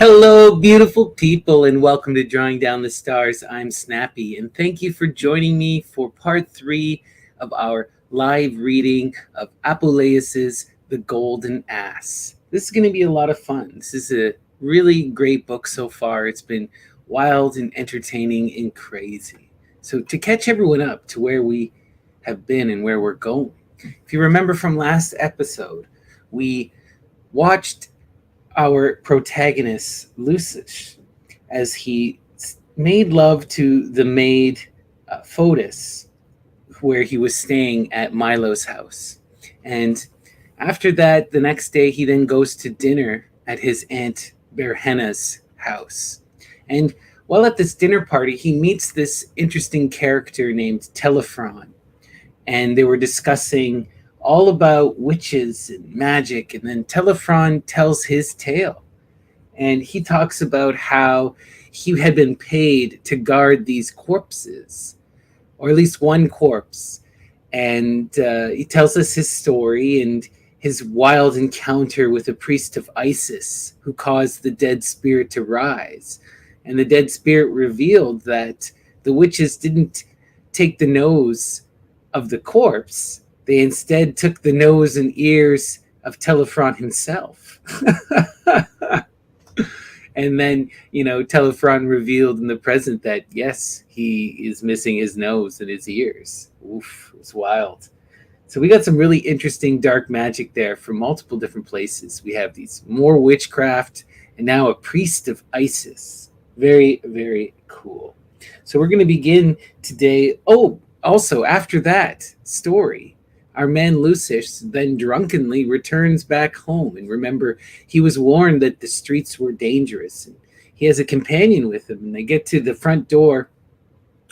Hello, beautiful people, and welcome to Drawing Down the Stars. I'm Snappy, and thank you for joining me for part 3 of our live reading of Apuleius's The Golden Ass. This is going to be a lot of fun. This is a really great book so far. It's been wild and entertaining and crazy. So to catch everyone up to where we have been and where we're going, if you remember from last episode, we watched our protagonist Lucius as he made love to the maid Fotis, where he was staying at Milo's house. And after that, the next day, he then goes to dinner at his aunt Berhenna's house. And while at this dinner party, he meets this interesting character named Telephron. And they were discussing all about witches and magic, and then Telephron tells his tale. And he talks about how he had been paid to guard these corpses, or at least one corpse. And he tells us his story and his wild encounter with a priest of Isis who caused the dead spirit to rise. And the dead spirit revealed that the witches didn't take the nose of the corpse. They instead took the nose and ears of Telephron himself. And then, Telephron revealed in the present that, yes, he is missing his nose and his ears. Oof, it's wild. So we got some really interesting dark magic there from multiple different places. We have these more witchcraft and now a priest of Isis. Very, very cool. So we're going to begin today. Oh, also, after that story, our man Lucius then drunkenly returns back home. And remember, he was warned that the streets were dangerous. And he has a companion with him. And they get to the front door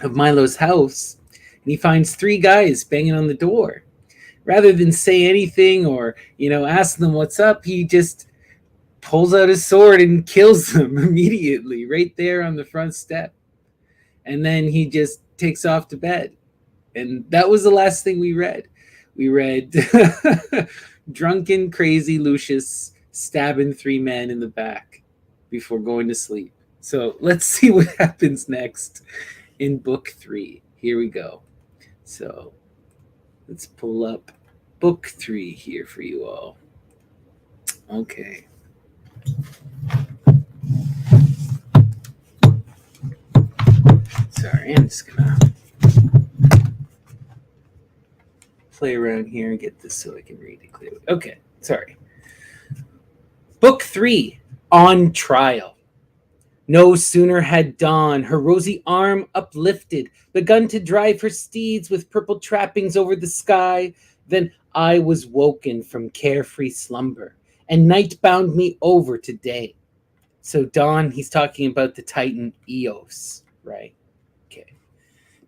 of Milo's house. And he finds 3 guys banging on the door. Rather than say anything or, ask them what's up, he just pulls out his sword and kills them immediately right there on the front step. And then he just takes off to bed. And that was the last thing we read. We read drunken, crazy Lucius stabbing 3 men in the back before going to sleep. So let's see what happens next in book 3. Here we go. So let's pull up book 3 here for you all. Okay. Sorry, I'm just gonna play around here and get this so I can read it clearly. Okay, sorry. Book 3, On Trial. No sooner had dawn, her rosy arm uplifted, begun to drive her steeds with purple trappings over the sky, than I was woken from carefree slumber, and night bound me over to day. So dawn, he's talking about the Titan Eos, right?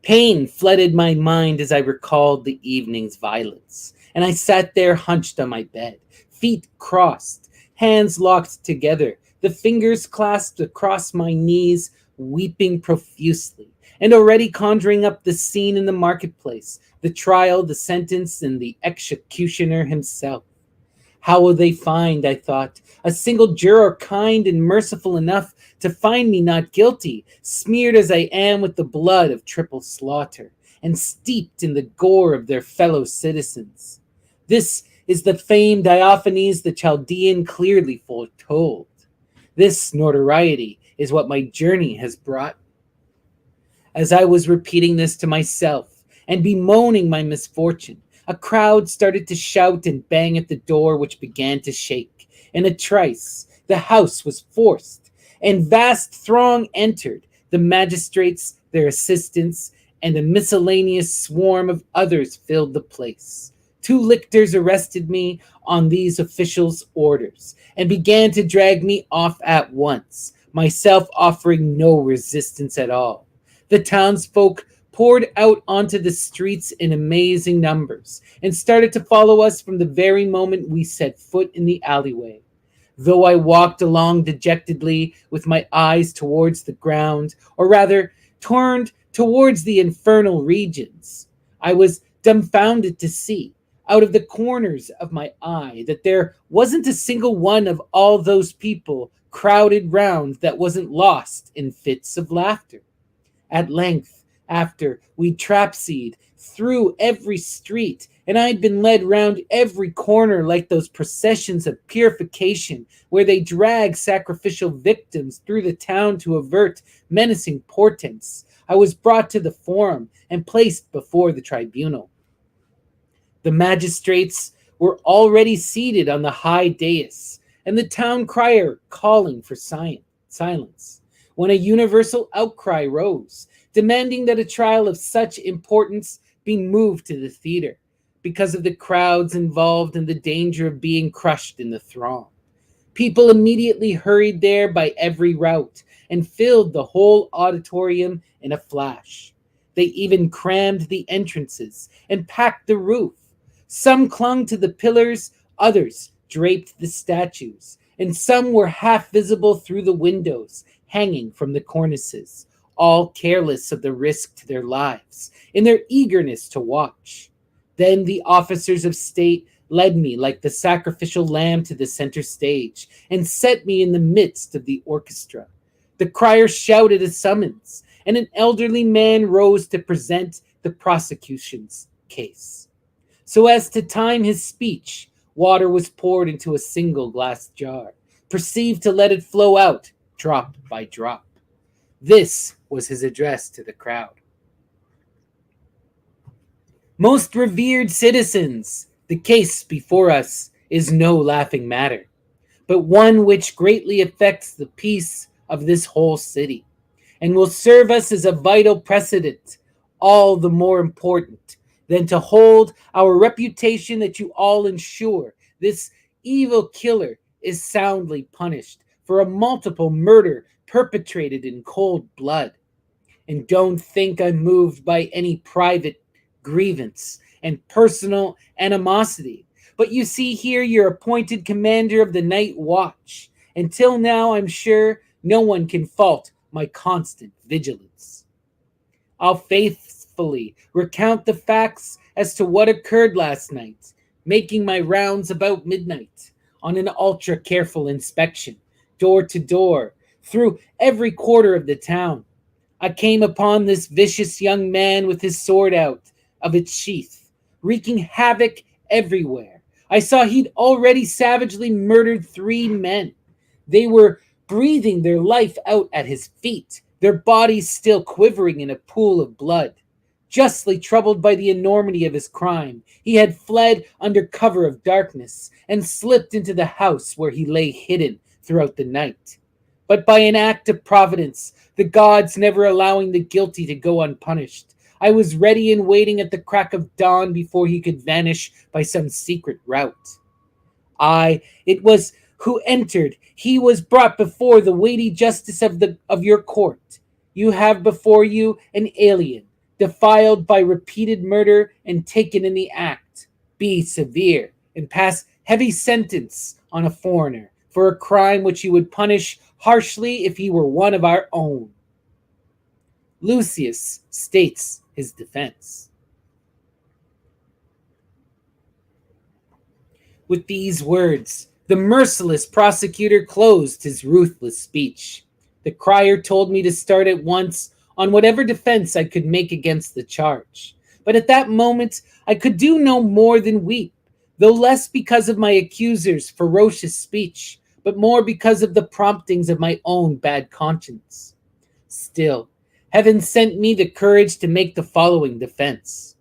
Pain flooded my mind as I recalled the evening's violence, and I sat there hunched on my bed, feet crossed, hands locked together, the fingers clasped across my knees, weeping profusely, and already conjuring up the scene in the marketplace, the trial, the sentence, and the executioner himself. How will they find, I thought, a single juror kind and merciful enough to find me not guilty, smeared as I am with the blood of triple slaughter, and steeped in the gore of their fellow citizens? This is the famed Diophanes the Chaldean clearly foretold. This notoriety is what my journey has brought. As I was repeating this to myself and bemoaning my misfortune, a crowd started to shout and bang at the door, which began to shake. In a trice, the house was forced, and vast throng entered, the magistrates, their assistants, and a miscellaneous swarm of others filled the place. 2 lictors arrested me on these officials' orders, and began to drag me off at once, myself offering no resistance at all. The townsfolk poured out onto the streets in amazing numbers, and started to follow us from the very moment we set foot in the alleyway. Though I walked along dejectedly with my eyes towards the ground, or rather turned towards the infernal regions, I was dumbfounded to see out of the corners of my eye that there wasn't a single one of all those people crowded round that wasn't lost in fits of laughter. At length, after we'd trapseed through every street, and I'd been led round every corner like those processions of purification where they drag sacrificial victims through the town to avert menacing portents, I was brought to the forum and placed before the tribunal. The magistrates were already seated on the high dais, and the town crier calling for silence, when a universal outcry rose, demanding that a trial of such importance be moved to the theater, because of the crowds involved and the danger of being crushed in the throng. People immediately hurried there by every route and filled the whole auditorium in a flash. They even crammed the entrances and packed the roof. Some clung to the pillars, others draped the statues, and some were half visible through the windows, hanging from the cornices, all careless of the risk to their lives, in their eagerness to watch. Then the officers of state led me like the sacrificial lamb to the center stage, and set me in the midst of the orchestra. The crier shouted a summons, and an elderly man rose to present the prosecution's case. So as to time his speech, water was poured into a single glass jar, perceived to let it flow out, drop by drop. This was his address to the crowd. Most revered citizens, the case before us is no laughing matter, but one which greatly affects the peace of this whole city, and will serve us as a vital precedent, all the more important than to hold our reputation that you all ensure this evil killer is soundly punished for a multiple murder perpetrated in cold blood. And don't think I'm moved by any private grievance and personal animosity. But you see here your appointed commander of the night watch. Until now, I'm sure no one can fault my constant vigilance. I'll faithfully recount the facts as to what occurred last night, making my rounds about midnight on an ultra careful inspection, door to door, through every quarter of the town. I came upon this vicious young man with his sword out of its sheath, wreaking havoc everywhere. I saw he'd already savagely murdered 3 men. They were breathing their life out at his feet, their bodies still quivering in a pool of blood. Justly troubled by the enormity of his crime, he had fled under cover of darkness and slipped into the house where he lay hidden throughout the night. But by an act of providence, the gods never allowing the guilty to go unpunished, I was ready and waiting at the crack of dawn before he could vanish by some secret route. It was who entered. He was brought before the weighty justice of your court. You have before you an alien, defiled by repeated murder and taken in the act. Be severe and pass heavy sentence on a foreigner for a crime which you would punish harshly if he were one of our own. Lucius states his defense. With these words, the merciless prosecutor closed his ruthless speech. The crier told me to start at once on whatever defense I could make against the charge. But at that moment, I could do no more than weep, though less because of my accuser's ferocious speech, but more because of the promptings of my own bad conscience. Still, heaven sent me the courage to make the following defense.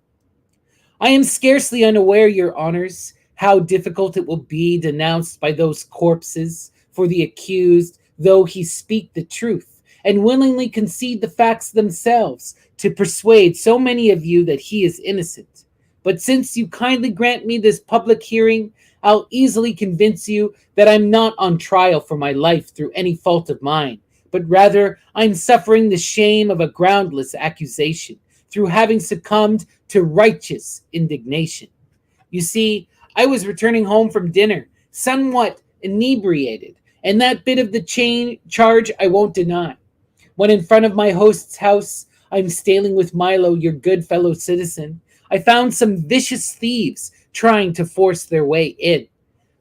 I am scarcely unaware, your honors, how difficult it will be denounced by those corpses for the accused, though he speak the truth, and willingly concede the facts themselves, to persuade so many of you that he is innocent. But since you kindly grant me this public hearing, I'll easily convince you that I'm not on trial for my life through any fault of mine, but rather I'm suffering the shame of a groundless accusation through having succumbed to righteous indignation. You see, I was returning home from dinner, somewhat inebriated, and that bit of the charge I won't deny. When in front of my host's house, I'm staining with Milo, your good fellow citizen, I found some vicious thieves trying to force their way in,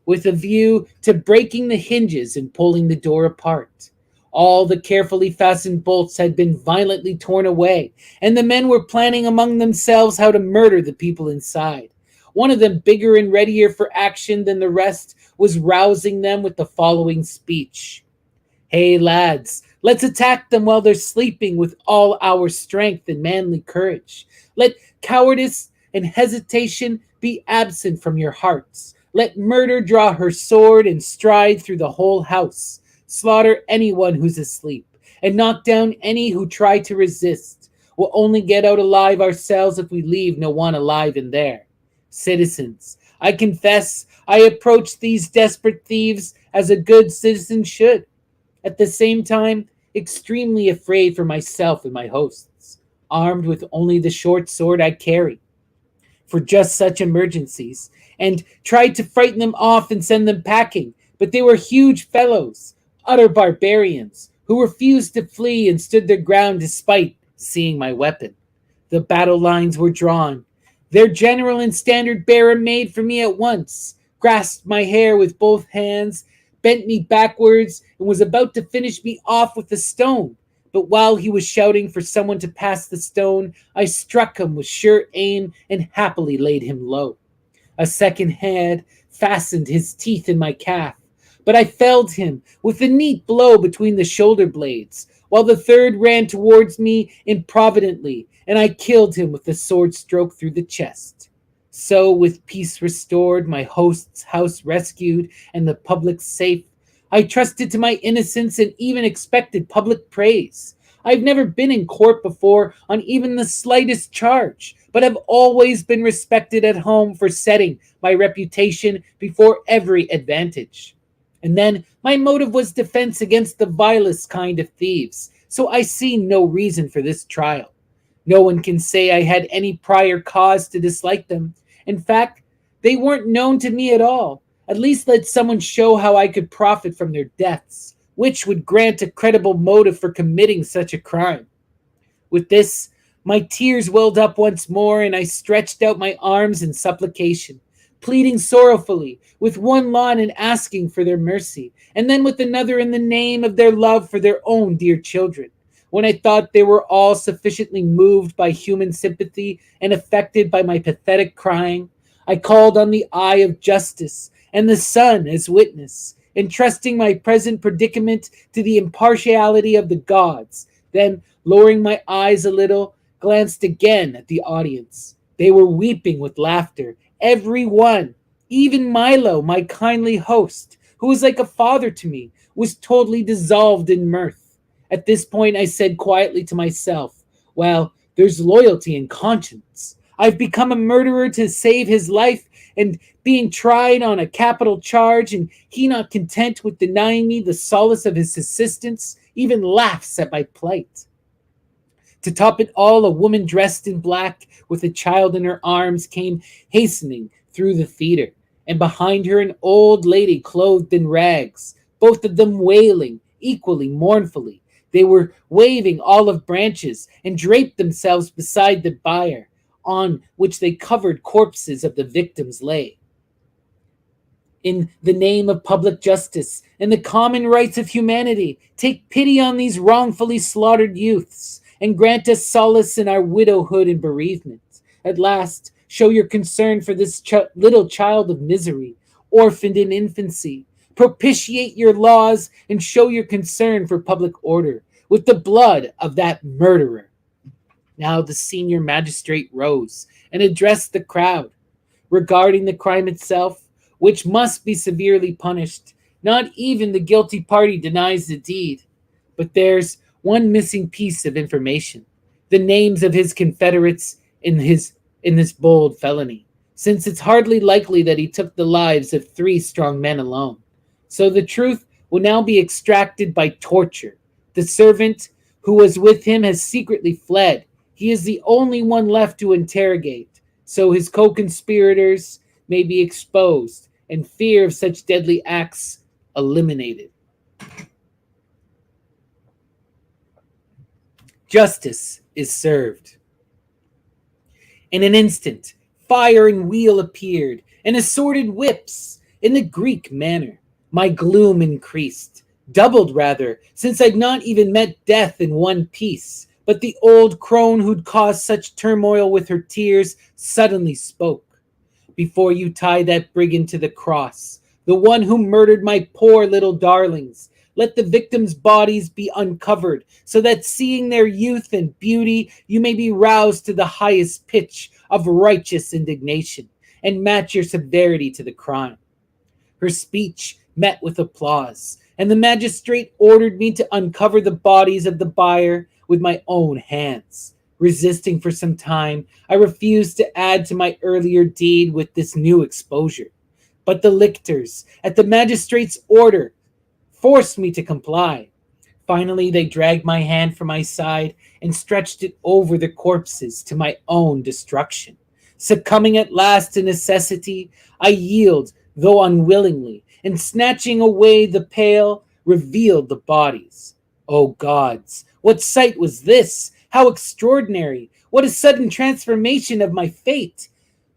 with a view to breaking the hinges and pulling the door apart. All the carefully fastened bolts had been violently torn away, and the men were planning among themselves how to murder the people inside. One of them, bigger and readier for action than the rest, was rousing them with the following speech. Hey, lads, let's attack them while they're sleeping with all our strength and manly courage. Let cowardice and hesitation be absent from your hearts. Let murder draw her sword and stride through the whole house. Slaughter anyone who's asleep, and knock down any who try to resist. We'll only get out alive ourselves if we leave no one alive in there. Citizens, I confess I approach these desperate thieves as a good citizen should. At the same time, extremely afraid for myself and my hosts, armed with only the short sword I carry for just such emergencies, and tried to frighten them off and send them packing, but they were huge fellows, utter barbarians, who refused to flee and stood their ground despite seeing my weapon. The battle lines were drawn. Their general and standard bearer made for me at once, grasped my hair with both hands, bent me backwards, and was about to finish me off with a stone. But while he was shouting for someone to pass the stone, I struck him with sure aim and happily laid him low. A second hand fastened his teeth in my calf, but I felled him with a neat blow between the shoulder blades, while the third ran towards me improvidently, and I killed him with a sword stroke through the chest. So, with peace restored, my host's house rescued, and the public safe, I trusted to my innocence and even expected public praise. I've never been in court before on even the slightest charge, but have always been respected at home for setting my reputation before every advantage. And then my motive was defense against the vilest kind of thieves, so I see no reason for this trial. No one can say I had any prior cause to dislike them. In fact, they weren't known to me at all. At least let someone show how I could profit from their deaths, which would grant a credible motive for committing such a crime. With this, my tears welled up once more, and I stretched out my arms in supplication, pleading sorrowfully, with one lawn and asking for their mercy, and then with another in the name of their love for their own dear children. When I thought they were all sufficiently moved by human sympathy and affected by my pathetic crying, I called on the eye of justice and the sun as witness, entrusting my present predicament to the impartiality of the gods. Then, lowering my eyes a little, glanced again at the audience. They were weeping with laughter, every one. Even Milo, my kindly host, who was like a father to me, was totally dissolved in mirth. At this point, I said quietly to myself, well, there's loyalty and conscience. I've become a murderer to save his life and being tried on a capital charge, and he, not content with denying me the solace of his assistance, even laughs at my plight. To top it all, a woman dressed in black with a child in her arms came hastening through the theater, and behind her an old lady clothed in rags, both of them wailing equally mournfully. They were waving olive branches and draped themselves beside the bier, on which they covered corpses of the victims lay. In the name of public justice and the common rights of humanity, take pity on these wrongfully slaughtered youths, and grant us solace in our widowhood and bereavement. At last, show your concern for this little child of misery, orphaned in infancy. Propitiate your laws and show your concern for public order with the blood of that murderer. Now the senior magistrate rose and addressed the crowd. Regarding the crime itself, which must be severely punished, not even the guilty party denies the deed. But there's one missing piece of information: the names of his confederates in this bold felony, since it's hardly likely that he took the lives of 3 strong men alone. So the truth will now be extracted by torture. The servant who was with him has secretly fled. He is the only one left to interrogate, so his co-conspirators may be exposed and fear of such deadly acts eliminated. Justice is served. In an instant, Fire and wheel appeared, and assorted whips. In the Greek manner, my gloom increased, doubled rather, since I'd not even met death in one piece. But the old crone who'd caused such turmoil with her tears suddenly spoke. Before you tie that brigand to the cross, the one who murdered my poor little darlings, let the victims' bodies be uncovered, so that seeing their youth and beauty, you may be roused to the highest pitch of righteous indignation, and match your severity to the crime. Her speech met with applause, and the magistrate ordered me to uncover the bodies of the buyer with my own hands. Resisting for some time, I refused to add to my earlier deed with this new exposure. But the lictors, at the magistrate's order, forced me to comply. Finally, they dragged my hand from my side and stretched it over the corpses to my own destruction. Succumbing at last to necessity, I yield, though unwillingly, and snatching away the pail, revealed the bodies. O gods, what sight was this? How extraordinary! What a sudden transformation of my fate!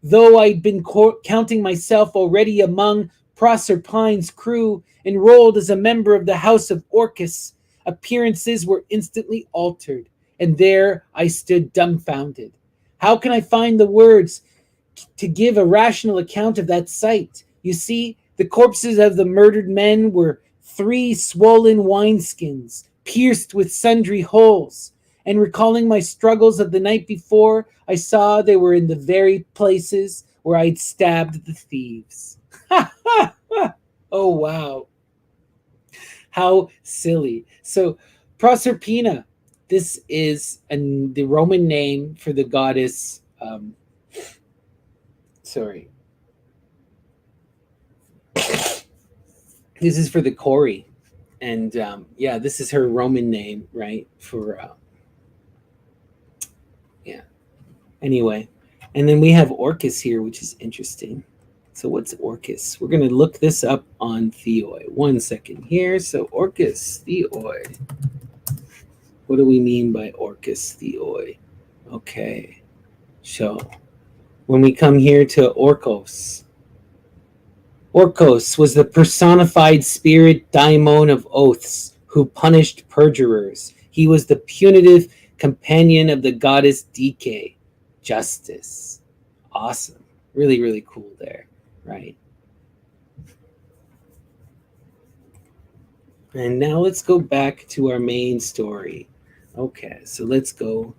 Though I'd been counting myself already among Proserpine's crew, enrolled as a member of the House of Orcus, appearances were instantly altered, and there I stood dumbfounded. How can I find the words to give a rational account of that sight? You see, the corpses of the murdered men were 3 swollen wineskins, pierced with sundry holes. And recalling my struggles of the night before, I saw they were in the very places where I'd stabbed the thieves. Oh, wow. How silly. So, Proserpina, this is the Roman name for the goddess. This is for the Cori. And yeah, this is her Roman name, right? For, yeah. Anyway. And then we have Orcus here, which is interesting. So what's Orcus? We're going to look this up on Theoi. 1 second here. So Orcus, Theoi. What do we mean by Orcus, Theoi? Okay. So when we come here to Orcos, Orcos was the personified spirit daimon of oaths who punished perjurers. He was the punitive companion of the goddess Dike, justice. Awesome. Really, really cool there, right? And now let's go back to our main story. Okay, so let's go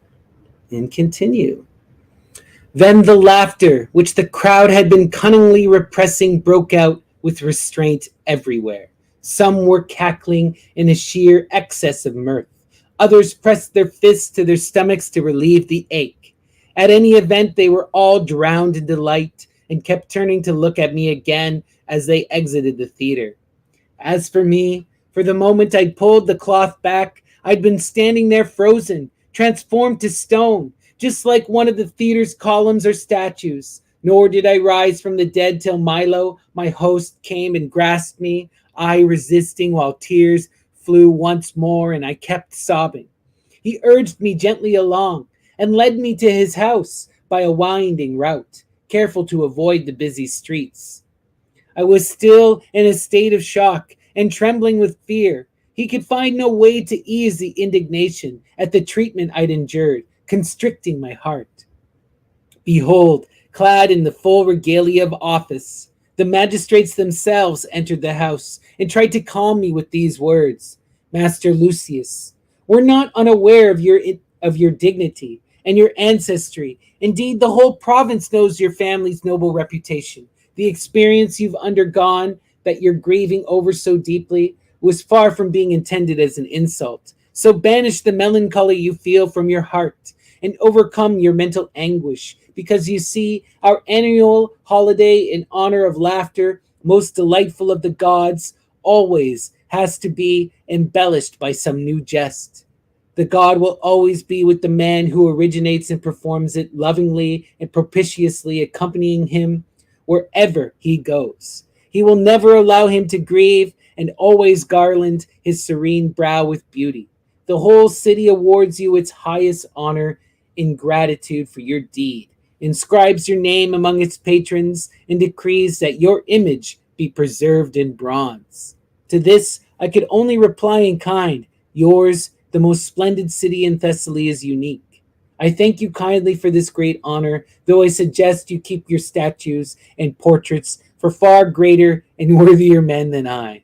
and continue. Then the laughter, which the crowd had been cunningly repressing, broke out with restraint everywhere. Some were cackling in a sheer excess of mirth. Others pressed their fists to their stomachs to relieve the ache. At any event, they were all drowned in delight and kept turning to look at me again as they exited the theater. As for me, for the moment I'd pulled the cloth back, I'd been standing there frozen, transformed to stone, just like one of the theater's columns or statues. Nor did I rise from the dead till Milo, my host, came and grasped me, I resisting while tears flew once more and I kept sobbing. He urged me gently along and led me to his house by a winding route, careful to avoid the busy streets. I was still in a state of shock and trembling with fear. He could find no way to ease the indignation at the treatment I'd endured, constricting my heart. Behold, clad in the full regalia of office, the magistrates themselves entered the house and tried to calm me with these words. Master Lucius, we're not unaware of your dignity and your ancestry. Indeed, the whole province knows your family's noble reputation. The experience you've undergone that you're grieving over so deeply was far from being intended as an insult. So banish the melancholy you feel from your heart and overcome your mental anguish, because you see, our annual holiday in honor of laughter, most delightful of the gods, always has to be embellished by some new jest. The god will always be with the man who originates and performs it, lovingly and propitiously accompanying him wherever he goes. He will never allow him to grieve and always garland his serene brow with beauty. The whole city awards you its highest honor in gratitude for your deed, inscribes your name among its patrons, and decrees that your image be preserved in bronze. To this I could only reply in kind, yours, the most splendid city in Thessaly, is unique. I thank you kindly for this great honor, though I suggest you keep your statues and portraits for far greater and worthier men than I.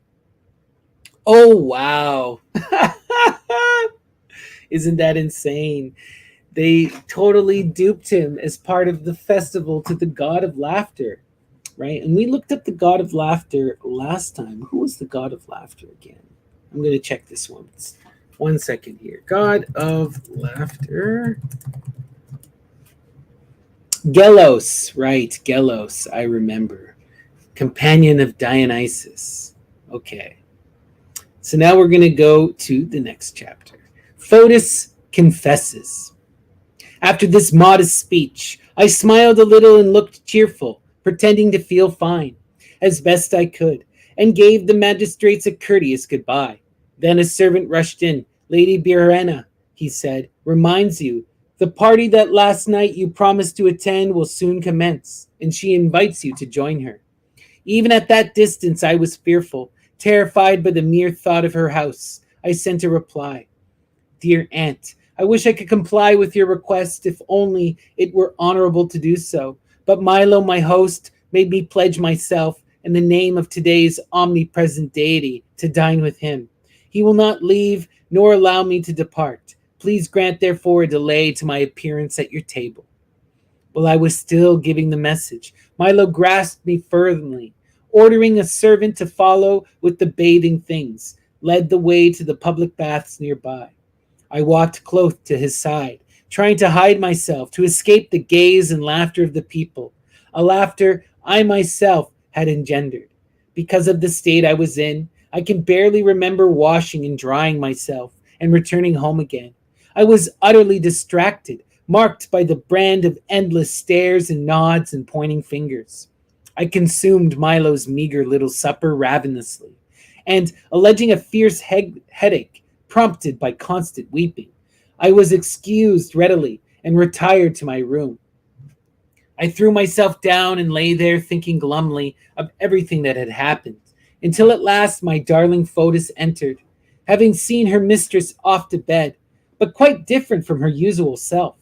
Oh, wow. Isn't that insane? They totally duped him as part of the festival to the god of laughter, right? And we looked up the god of laughter last time. Who was the god of laughter again? I'm going to check this one. 1 second here. God of laughter. Gelos, right? Gelos, I remember. Companion of Dionysus. Okay. So now we're going to go to the next chapter. Fotis confesses. After this modest speech, I smiled a little and looked cheerful, pretending to feel fine, as best I could, and gave the magistrates a courteous goodbye. Then a servant rushed in. Lady Birena, he said, reminds you, the party that last night you promised to attend will soon commence, and she invites you to join her. Even at that distance I was fearful, terrified by the mere thought of her house. I sent a reply. Dear Aunt, I wish I could comply with your request if only it were honorable to do so. But Milo, my host, made me pledge myself in the name of today's omnipresent deity to dine with him. He will not leave nor allow me to depart. Please grant therefore a delay to my appearance at your table. While I was still giving the message, Milo grasped me firmly, ordering a servant to follow with the bathing things, led the way to the public baths nearby. I walked close to his side, trying to hide myself, to escape the gaze and laughter of the people, a laughter I myself had engendered. Because of the state I was in, I can barely remember washing and drying myself and returning home again. I was utterly distracted, marked by the brand of endless stares and nods and pointing fingers. I consumed Milo's meager little supper ravenously, and alleging a fierce headache prompted by constant weeping, I was excused readily and retired to my room. I threw myself down and lay there thinking glumly of everything that had happened, until at last my darling Fotis entered, having seen her mistress off to bed, but quite different from her usual self.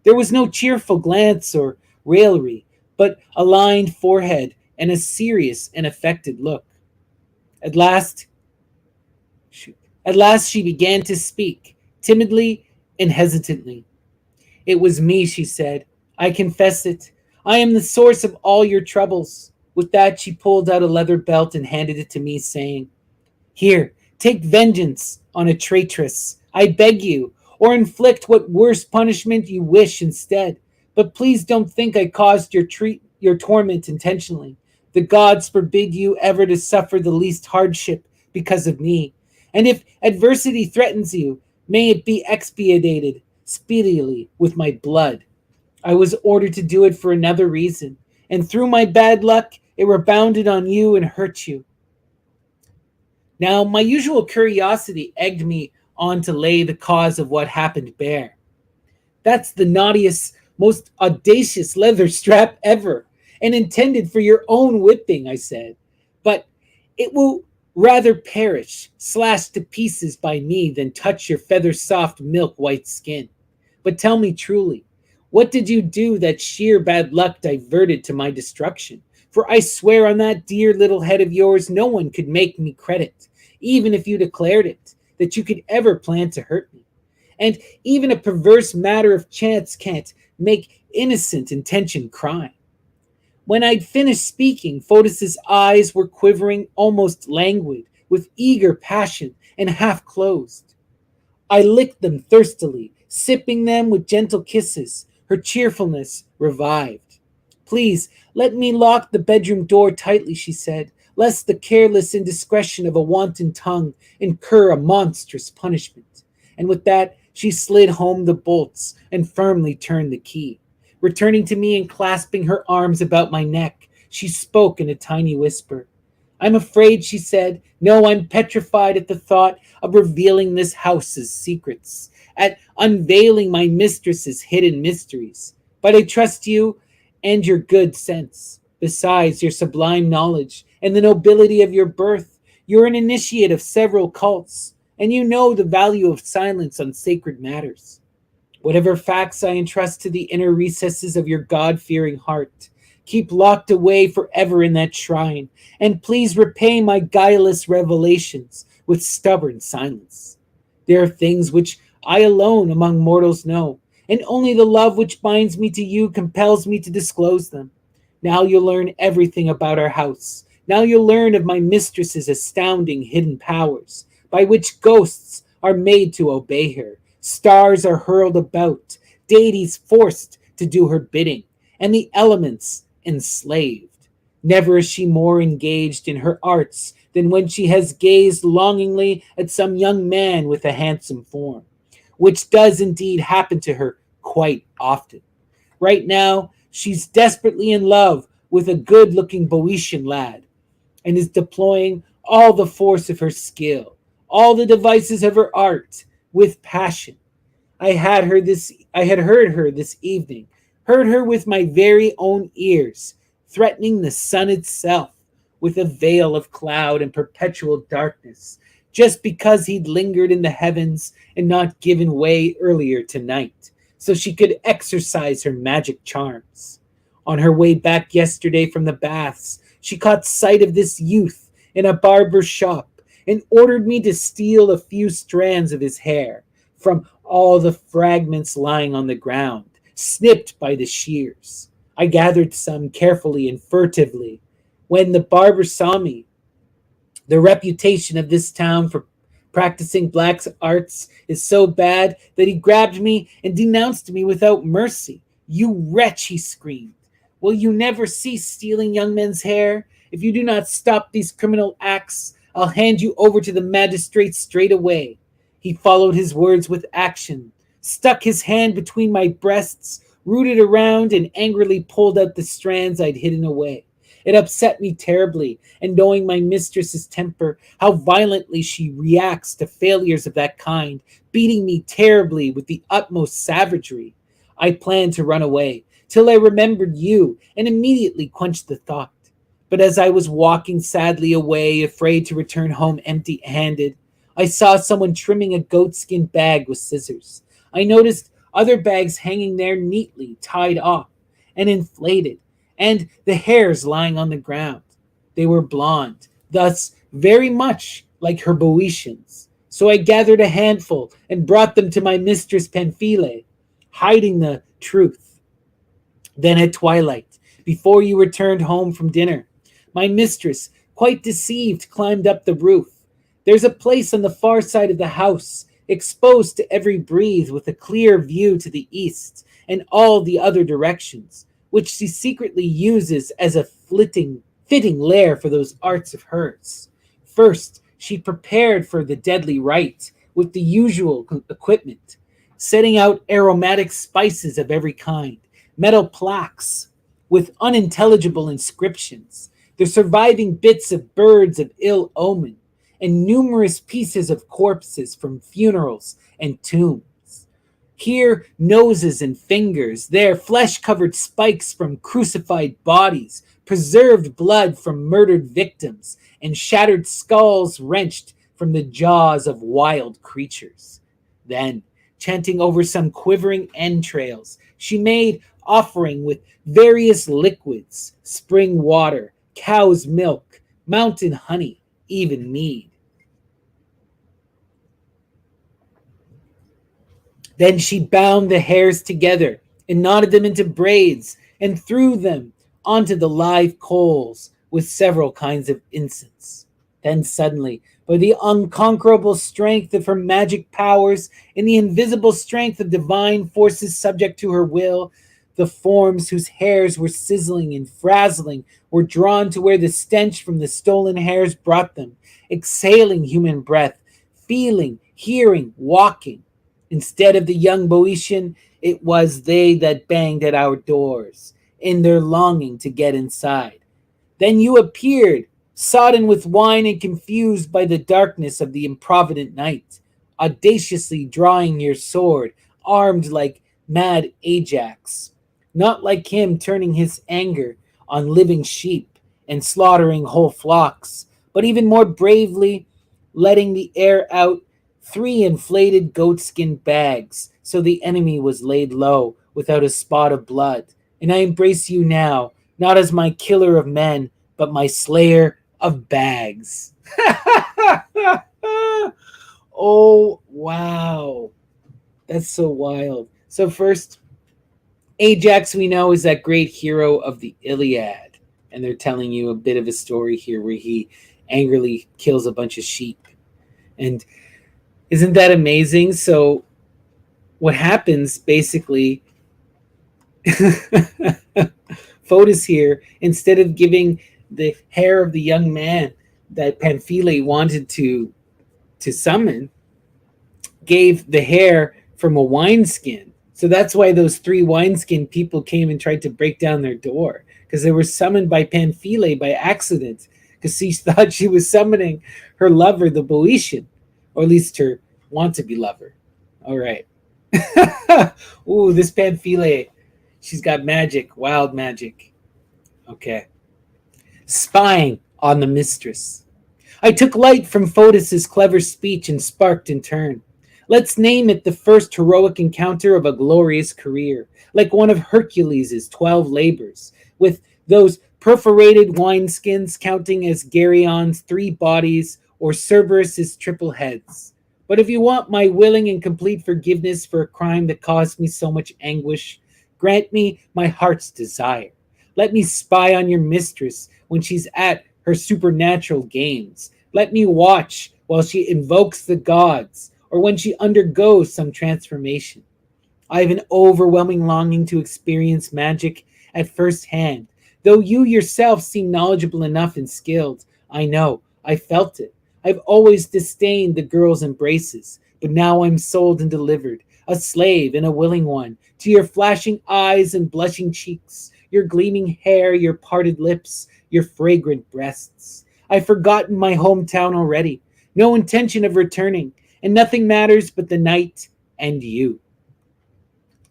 There was no cheerful glance or raillery, but a lined forehead and a serious and affected look. At last she began to speak, timidly and hesitantly. It was me, she said. I confess it. I am the source of all your troubles. With that, she pulled out a leather belt and handed it to me, saying, Here, take vengeance on a traitress, I beg you, or inflict what worse punishment you wish instead. But please don't think I caused your torment intentionally. The gods forbid you ever to suffer the least hardship because of me. And if adversity threatens you, may it be expiated speedily with my blood. I was ordered to do it for another reason, and through my bad luck, it rebounded on you and hurt you. Now, my usual curiosity egged me on to lay the cause of what happened bare. That's the naughtiest, most audacious leather strap ever, and intended for your own whipping, I said. But it will rather perish, slashed to pieces by me, than touch your feather-soft milk-white skin. But tell me truly, what did you do that sheer bad luck diverted to my destruction? For I swear on that dear little head of yours, no one could make me credit, even if you declared it, that you could ever plan to hurt me. And even a perverse matter of chance can't make innocent intention crime. When I'd finished speaking, Fotis's eyes were quivering, almost languid, with eager passion, and half closed. I licked them thirstily, sipping them with gentle kisses. Her cheerfulness revived. Please, let me lock the bedroom door tightly, she said, lest the careless indiscretion of a wanton tongue incur a monstrous punishment. And with that, she slid home the bolts and firmly turned the key. Returning to me and clasping her arms about my neck, she spoke in a tiny whisper. I'm afraid, she said. No, I'm petrified at the thought of revealing this house's secrets, at unveiling my mistress's hidden mysteries. But I trust you and your good sense. Besides your sublime knowledge and the nobility of your birth, you're an initiate of several cults, and you know the value of silence on sacred matters. Whatever facts I entrust to the inner recesses of your God-fearing heart, keep locked away forever in that shrine, and please repay my guileless revelations with stubborn silence. There are things which I alone among mortals know, and only the love which binds me to you compels me to disclose them. Now you'll learn everything about our house. Now you'll learn of my mistress's astounding hidden powers, by which ghosts are made to obey her, stars are hurled about, deities forced to do her bidding, and the elements enslaved. Never is she more engaged in her arts than when she has gazed longingly at some young man with a handsome form, which does indeed happen to her quite often. Right now, she's desperately in love with a good looking Boeotian lad and is deploying all the force of her skill, all the devices of her art with passion. I had heard her this evening, heard her with my very own ears, threatening the sun itself with a veil of cloud and perpetual darkness, just because he'd lingered in the heavens and not given way earlier tonight, so she could exercise her magic charms. On her way back yesterday from the baths, she caught sight of this youth in a barber's shop and ordered me to steal a few strands of his hair from all the fragments lying on the ground, snipped by the shears. I gathered some carefully and furtively. When the barber saw me, the reputation of this town for practicing black arts is so bad that he grabbed me and denounced me without mercy. You wretch, he screamed. Will you never cease stealing young men's hair? If you do not stop these criminal acts, I'll hand you over to the magistrates straight away. He followed his words with action, stuck his hand between my breasts, rooted around, and angrily pulled out the strands I'd hidden away. It upset me terribly, and knowing my mistress's temper, how violently she reacts to failures of that kind, beating me terribly with the utmost savagery, I planned to run away, till I remembered you, and immediately quenched the thought. But as I was walking sadly away, afraid to return home empty-handed, I saw someone trimming a goatskin bag with scissors. I noticed other bags hanging there neatly tied off and inflated, and the hairs lying on the ground. They were blonde, thus very much like her Boeotians. So I gathered a handful and brought them to my mistress Pamphile, hiding the truth. Then at twilight, before you returned home from dinner, my mistress, quite deceived, climbed up the roof. There's a place on the far side of the house, exposed to every breeze with a clear view to the east and all the other directions, which she secretly uses as a fitting lair for those arts of hers. First, she prepared for the deadly rite with the usual equipment, setting out aromatic spices of every kind, metal plaques with unintelligible inscriptions, the surviving bits of birds of ill omen, and numerous pieces of corpses from funerals and tombs. Here, noses and fingers, there, flesh-covered spikes from crucified bodies, preserved blood from murdered victims, and shattered skulls wrenched from the jaws of wild creatures. Then, chanting over some quivering entrails, she made offering with various liquids, spring water, cow's milk, mountain honey, even mead. Then she bound the hairs together and knotted them into braids and threw them onto the live coals with several kinds of incense. Then suddenly, by the unconquerable strength of her magic powers and the invisible strength of divine forces subject to her will, the forms whose hairs were sizzling and frazzling were drawn to where the stench from the stolen hairs brought them, exhaling human breath, feeling, hearing, walking. Instead of the young Boeotian, it was they that banged at our doors, in their longing to get inside. Then you appeared, sodden with wine and confused by the darkness of the improvident night, audaciously drawing your sword, armed like mad Ajax. not like him turning his anger on living sheep and slaughtering whole flocks, but even more bravely letting the air out 3 inflated goatskin bags so the enemy was laid low without a spot of blood. And I embrace you now, not as my killer of men, but my slayer of bags. Oh, wow. That's so wild. So, first, Ajax, we know, is that great hero of the Iliad. And they're telling you a bit of a story here where he angrily kills a bunch of sheep. And isn't that amazing? So, what happens basically, Fotis here, instead of giving the hair of the young man that Pamphile wanted to summon, gave the hair from a wineskin. So that's why those 3 wineskin people came and tried to break down their door, because they were summoned by Pamphile by accident, because she thought she was summoning her lover, the Boeotian, or at least her want-to-be lover. All right. Ooh, this Pamphile, she's got magic, wild magic. Okay. Spying on the mistress. I took light from Fotis's clever speech and sparked in turn. Let's name it the first heroic encounter of a glorious career, like one of Hercules' 12 labors, with those perforated wineskins counting as Gerion's 3 bodies or Cerberus's triple heads. But if you want my willing and complete forgiveness for a crime that caused me so much anguish, grant me my heart's desire. Let me spy on your mistress when she's at her supernatural games. Let me watch while she invokes the gods, or when she undergoes some transformation. I have an overwhelming longing to experience magic at first hand. Though you yourself seem knowledgeable enough and skilled, I know, I felt it. I've always disdained the girl's embraces, but now I'm sold and delivered, a slave and a willing one, to your flashing eyes and blushing cheeks, your gleaming hair, your parted lips, your fragrant breasts. I've forgotten my hometown already, no intention of returning, and nothing matters but the night and you.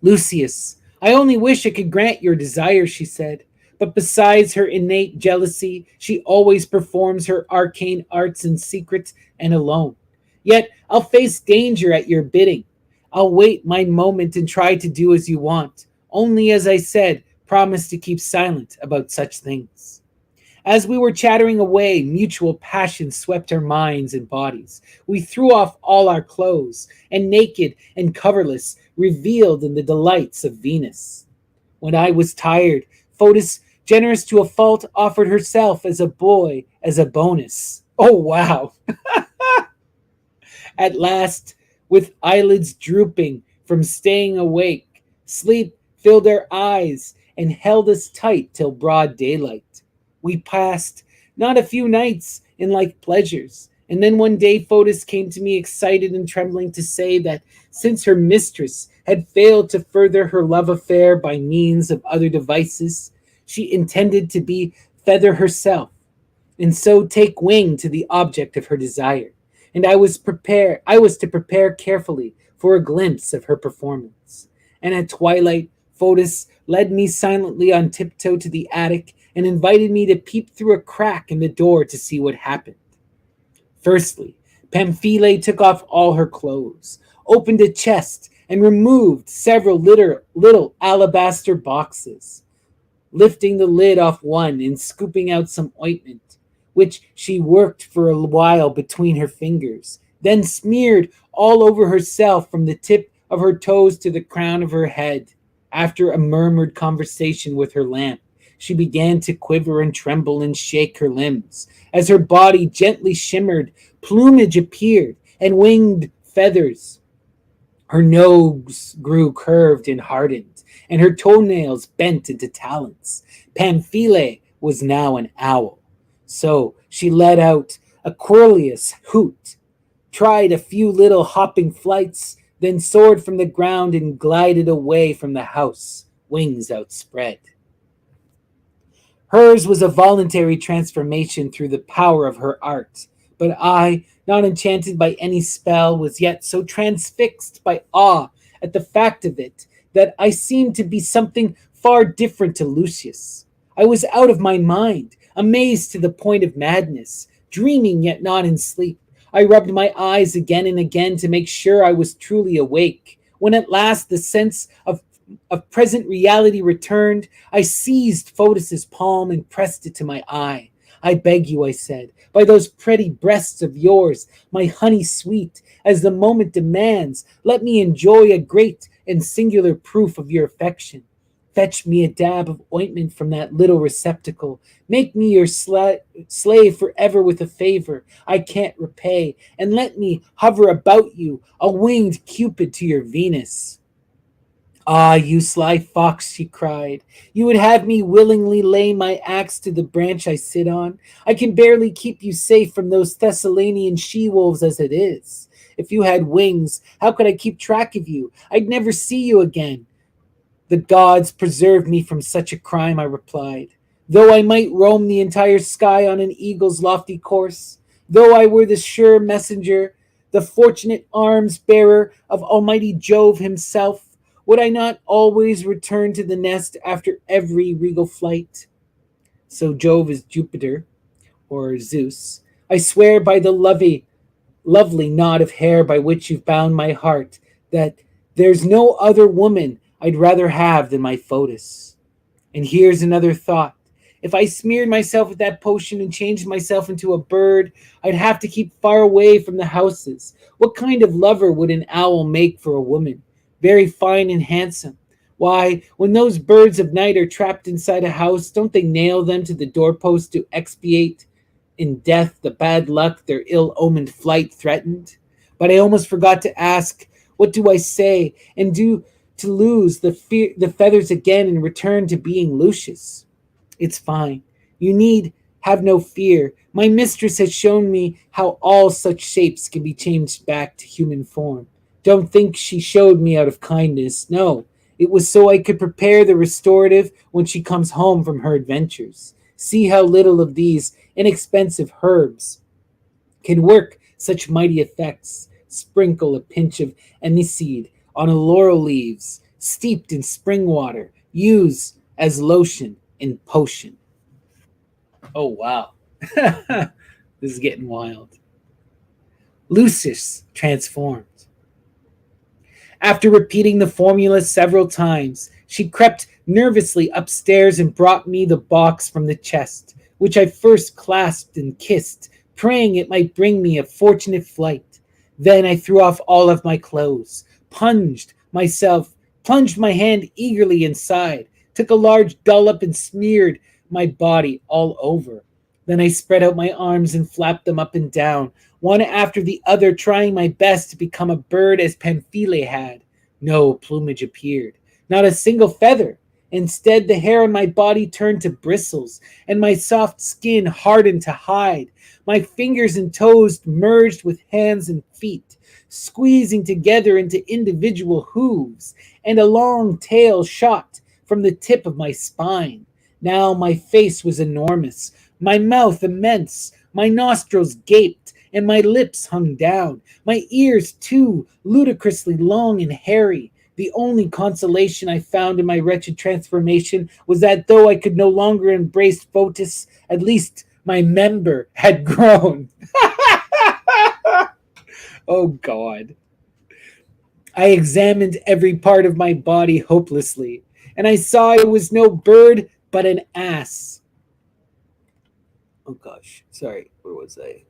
Lucius, I only wish I could grant your desire, she said. But besides her innate jealousy, she always performs her arcane arts in secret and alone. Yet I'll face danger at your bidding. I'll wait my moment and try to do as you want. Only, as I said, promise to keep silent about such things. As we were chattering away, mutual passion swept our minds and bodies. We threw off all our clothes, and naked and coverless, revealed in the delights of Venus. When I was tired, Fotis, generous to a fault, offered herself as a boy, as a bonus. Oh, wow. At last, with eyelids drooping from staying awake, sleep filled our eyes and held us tight till broad daylight. We passed not a few nights in like pleasures, and then one day Fotis came to me excited and trembling to say that since her mistress had failed to further her love affair by means of other devices, she intended to be feather herself, and so take wing to the object of her desire. And I was to prepare carefully for a glimpse of her performance. And at twilight, Fotis led me silently on tiptoe to the attic and invited me to peep through a crack in the door to see what happened. Firstly, Pamphile took off all her clothes, opened a chest, and removed several little alabaster boxes, lifting the lid off one and scooping out some ointment, which she worked for a while between her fingers, then smeared all over herself from the tip of her toes to the crown of her head. After a murmured conversation with her lamp, she began to quiver and tremble and shake her limbs. As her body gently shimmered, plumage appeared and winged feathers. Her nose grew curved and hardened, and her toenails bent into talons. Pamphile was now an owl. So she let out a querulous hoot, tried a few little hopping flights, then soared from the ground and glided away from the house, wings outspread. Hers was a voluntary transformation through the power of her art, but I, not enchanted by any spell, was yet so transfixed by awe at the fact of it that I seemed to be something far different to Lucius. I was out of my mind, amazed to the point of madness, dreaming yet not in sleep. I rubbed my eyes again and again to make sure I was truly awake. When at last the sense of present reality returned, I seized Fotis's palm and pressed it to my eye. I beg you, I said, by those pretty breasts of yours, my honey sweet, as the moment demands, let me enjoy a great and singular proof of your affection. Fetch me a dab of ointment from that little receptacle. Make me your slave forever with a favor I can't repay, and let me hover about you, a winged Cupid to your Venus. Ah, you sly fox, she cried. You would have me willingly lay my axe to the branch I sit on. I can barely keep you safe from those Thessalian she-wolves as it is. If you had wings, how could I keep track of you? I'd never see you again. The gods preserve me from such a crime, I replied. Though I might roam the entire sky on an eagle's lofty course, though I were the sure messenger, the fortunate arms bearer of Almighty Jove himself, would I not always return to the nest after every regal flight? So Jove is Jupiter, or Zeus. I swear by the lovely knot of hair by which you've bound my heart, that there's no other woman I'd rather have than my Fotis. And here's another thought. If I smeared myself with that potion and changed myself into a bird, I'd have to keep far away from the houses. What kind of lover would an owl make for a woman? Very fine and handsome. Why, when those birds of night are trapped inside a house, don't they nail them to the doorpost to expiate in death the bad luck their ill-omened flight threatened? But I almost forgot to ask, what do I say and do to lose the feathers again and return to being Lucius? It's fine. You need have no fear. My mistress has shown me how all such shapes can be changed back to human form. Don't think she showed me out of kindness. No, it was so I could prepare the restorative when she comes home from her adventures. See how little of these inexpensive herbs can work such mighty effects. Sprinkle a pinch of aniseed on a laurel leaves, steeped in spring water. Use as lotion in potion. Oh, wow. This is getting wild. Lucius transformed. After repeating the formula several times, she crept nervously upstairs and brought me the box from the chest, which I first clasped and kissed, praying it might bring me a fortunate flight. Then I threw off all of my clothes, plunged my hand eagerly inside, took a large dollop and smeared my body all over. Then I spread out my arms and flapped them up and down, one after the other, trying my best to become a bird as Pamphile had. No plumage appeared, not a single feather. Instead, the hair on my body turned to bristles, and my soft skin hardened to hide. My fingers and toes merged with hands and feet, squeezing together into individual hooves, and a long tail shot from the tip of my spine. Now my face was enormous, my mouth immense, my nostrils gaped, and my lips hung down, my ears too ludicrously long and hairy. The only consolation I found in my wretched transformation was that though I could no longer embrace Fotis, at least my member had grown. Oh, God. I examined every part of my body hopelessly, and I saw I was no bird but an ass. Oh, gosh. Sorry, where was I?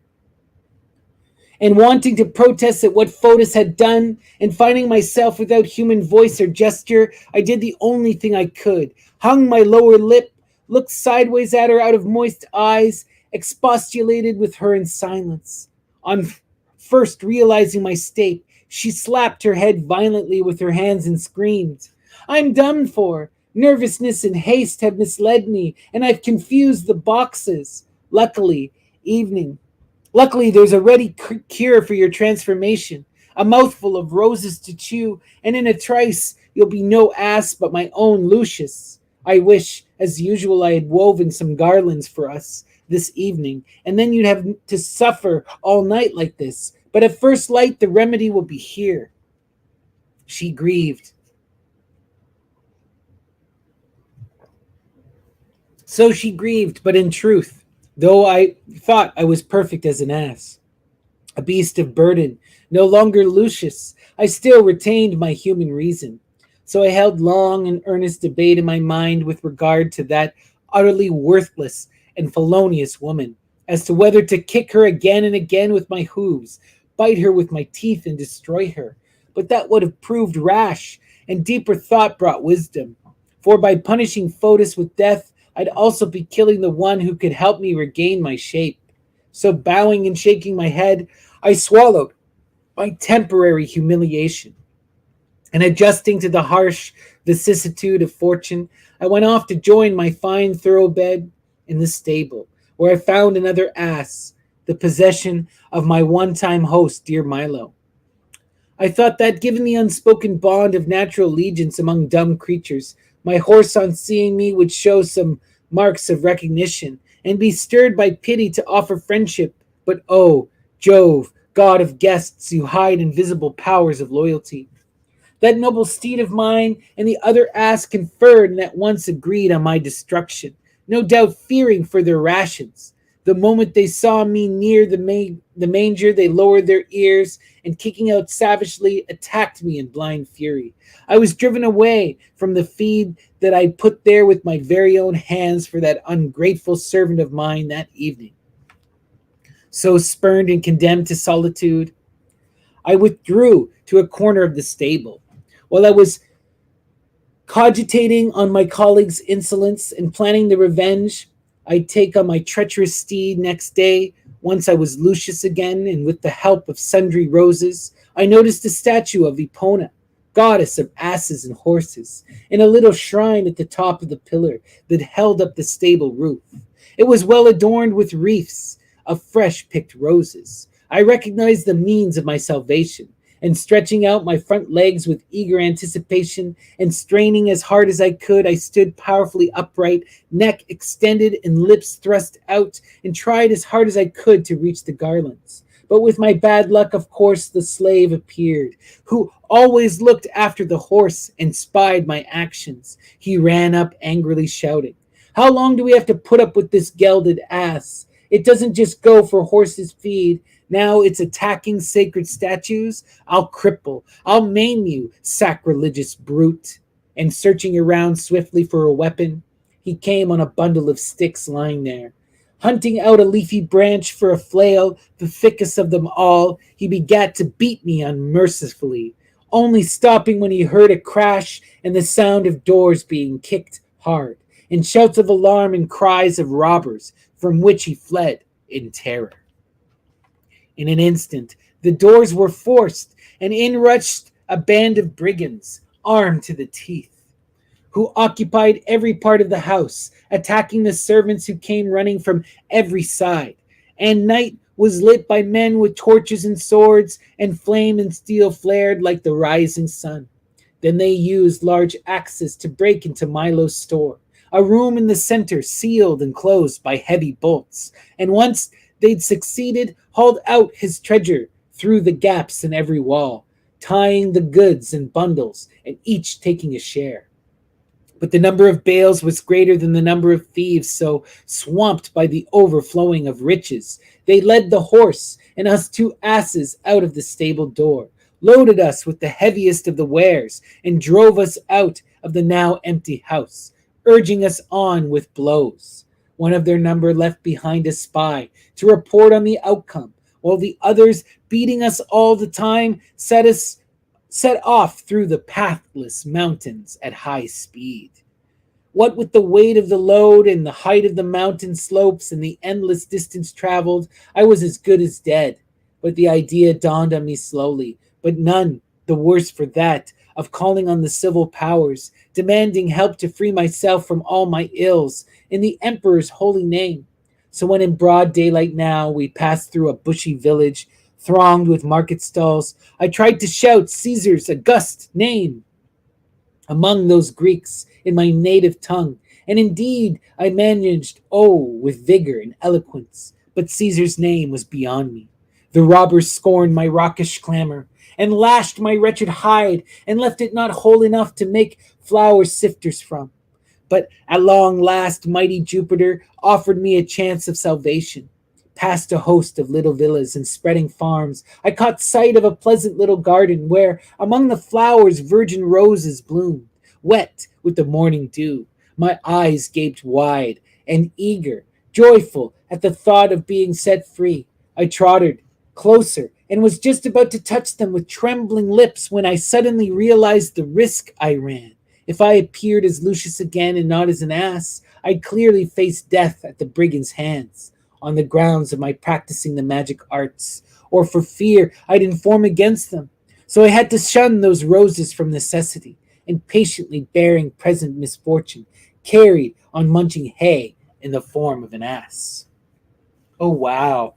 And wanting to protest at what Fotis had done, and finding myself without human voice or gesture, I did the only thing I could, hung my lower lip, looked sideways at her out of moist eyes, expostulated with her in silence. On first realizing my state, she slapped her head violently with her hands and screamed, "I'm done for! Nervousness and haste have misled me, and I've confused the boxes. Luckily, there's a ready cure for your transformation, a mouthful of roses to chew, and in a trice you'll be no ass but my own Lucius. I wish, as usual, I had woven some garlands for us this evening, and then you'd have to suffer all night like this. But at first light, the remedy will be here." She grieved. So she grieved, but in truth, though I thought I was perfect as an ass, a beast of burden, no longer Lucius, I still retained my human reason. So I held long and earnest debate in my mind with regard to that utterly worthless and felonious woman, as to whether to kick her again and again with my hooves, bite her with my teeth, and destroy her. But that would have proved rash, and deeper thought brought wisdom. For by punishing Fotis with death, I'd also be killing the one who could help me regain my shape. So, bowing and shaking my head, I swallowed my temporary humiliation, and adjusting to the harsh vicissitude of fortune, I went off to join my fine thoroughbred in the stable, where I found another ass, the possession of my one-time host, dear Milo. I thought that, given the unspoken bond of natural allegiance among dumb creatures, my horse on seeing me would show some marks of recognition, and be stirred by pity to offer friendship. But oh, Jove, god of guests, you hide invisible powers of loyalty. That noble steed of mine and the other ass conferred and at once agreed on my destruction, no doubt fearing for their rations. The moment they saw me near the manger, they lowered their ears and, kicking out savagely, attacked me in blind fury. I was driven away from the feed that I put there with my very own hands for that ungrateful servant of mine that evening. So spurned and condemned to solitude, I withdrew to a corner of the stable. While I was cogitating on my colleague's insolence and planning the revenge I'd take on my treacherous steed next day, once I was Lucius again, and with the help of sundry roses, I noticed a statue of Epona, goddess of asses and horses, in a little shrine at the top of the pillar that held up the stable roof. It was well adorned with wreaths of fresh picked roses. I recognized the means of my salvation, and stretching out my front legs with eager anticipation and straining as hard as I could, I stood powerfully upright, neck extended and lips thrust out, and tried as hard as I could to reach the garlands. But with my bad luck, of course, the slave appeared, who always looked after the horse and spied my actions. He ran up angrily, shouting, "How long do we have to put up with this gelded ass? It doesn't just go for horses' feed. Now it's attacking sacred statues. I'll cripple, I'll maim you, sacrilegious brute." And searching around swiftly for a weapon, he came on a bundle of sticks lying there. Hunting out a leafy branch for a flail, the thickest of them all, he began to beat me unmercifully, only stopping when he heard a crash and the sound of doors being kicked hard, and shouts of alarm and cries of robbers, from which he fled in terror. In an instant, the doors were forced, and in rushed a band of brigands, armed to the teeth, who occupied every part of the house, attacking the servants who came running from every side. And night was lit by men with torches and swords, and flame and steel flared like the rising sun. Then they used large axes to break into Milo's store, a room in the center sealed and closed by heavy bolts, and once they'd succeeded, hauled out his treasure through the gaps in every wall, tying the goods in bundles and each taking a share. But the number of bales was greater than the number of thieves, so, swamped by the overflowing of riches, they led the horse and us two asses out of the stable door, loaded us with the heaviest of the wares, and drove us out of the now empty house, urging us on with blows. One of their number left behind a spy to report on the outcome, while the others, beating us all the time, set off through the pathless mountains at high speed. What with the weight of the load and the height of the mountain slopes and the endless distance traveled, I was as good as dead. But the idea dawned on me slowly, but none the worse for that, of calling on the civil powers, demanding help to free myself from all my ills, in the emperor's holy name. So when in broad daylight now we passed through a bushy village, thronged with market stalls, I tried to shout Caesar's august name among those Greeks in my native tongue, and indeed I managed, with vigor and eloquence, but Caesar's name was beyond me. The robbers scorned my raucous clamor, and lashed my wretched hide, and left it not whole enough to make flour sifters from. But at long last, mighty Jupiter offered me a chance of salvation. Past a host of little villas and spreading farms, I caught sight of a pleasant little garden where, among the flowers, virgin roses bloomed, wet with the morning dew. My eyes gaped wide and eager, joyful at the thought of being set free. I trotted closer and was just about to touch them with trembling lips when I suddenly realized the risk I ran. If I appeared as Lucius again and not as an ass, I'd clearly face death at the brigands' hands, on the grounds of my practicing the magic arts, or for fear I'd inform against them. So I had to shun those roses from necessity, and patiently bearing present misfortune, carried on munching hay in the form of an ass. Oh, wow.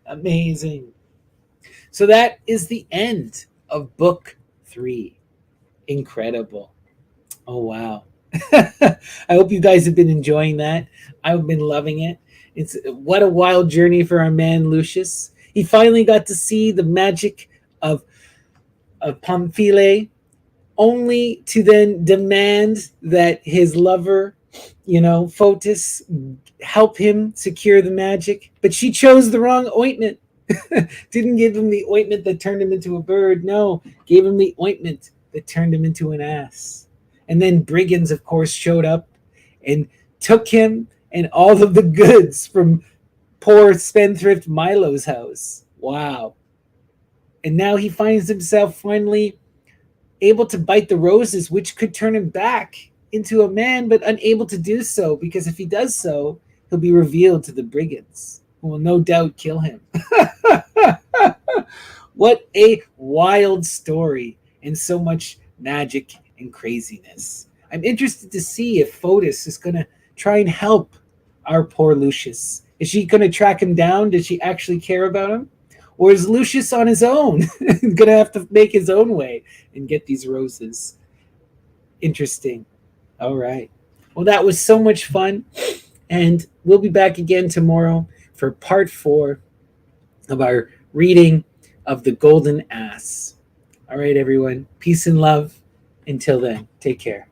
Amazing. So that is the end of book 3. Incredible. Oh, wow. I hope you guys have been enjoying that. I've been loving it. It's what a wild journey for our man Lucius. He finally got to see the magic of Pamphile, only to then demand that his lover, Photis, help him secure the magic. But she chose the wrong ointment. Didn't give him the ointment that turned him into a bird. No, gave him the ointment that turned him into an ass. And then brigands, of course, showed up and took him and all of the goods from poor spendthrift Milo's house. Wow. And now he finds himself finally able to bite the roses, which could turn him back into a man, but unable to do so, because if he does so, he'll be revealed to the brigands, who will no doubt kill him. What a wild story, and so much magic and craziness. I'm interested to see if Photis is going to try and help our poor Lucius. Is she going to track him down? Does she actually care about him? Or is Lucius on his own going to have to make his own way and get these roses? Interesting. All right. Well, that was so much fun. And we'll be back again tomorrow for part 4 of our reading of The Golden Ass. All right, everyone. Peace and love. Until then, take care.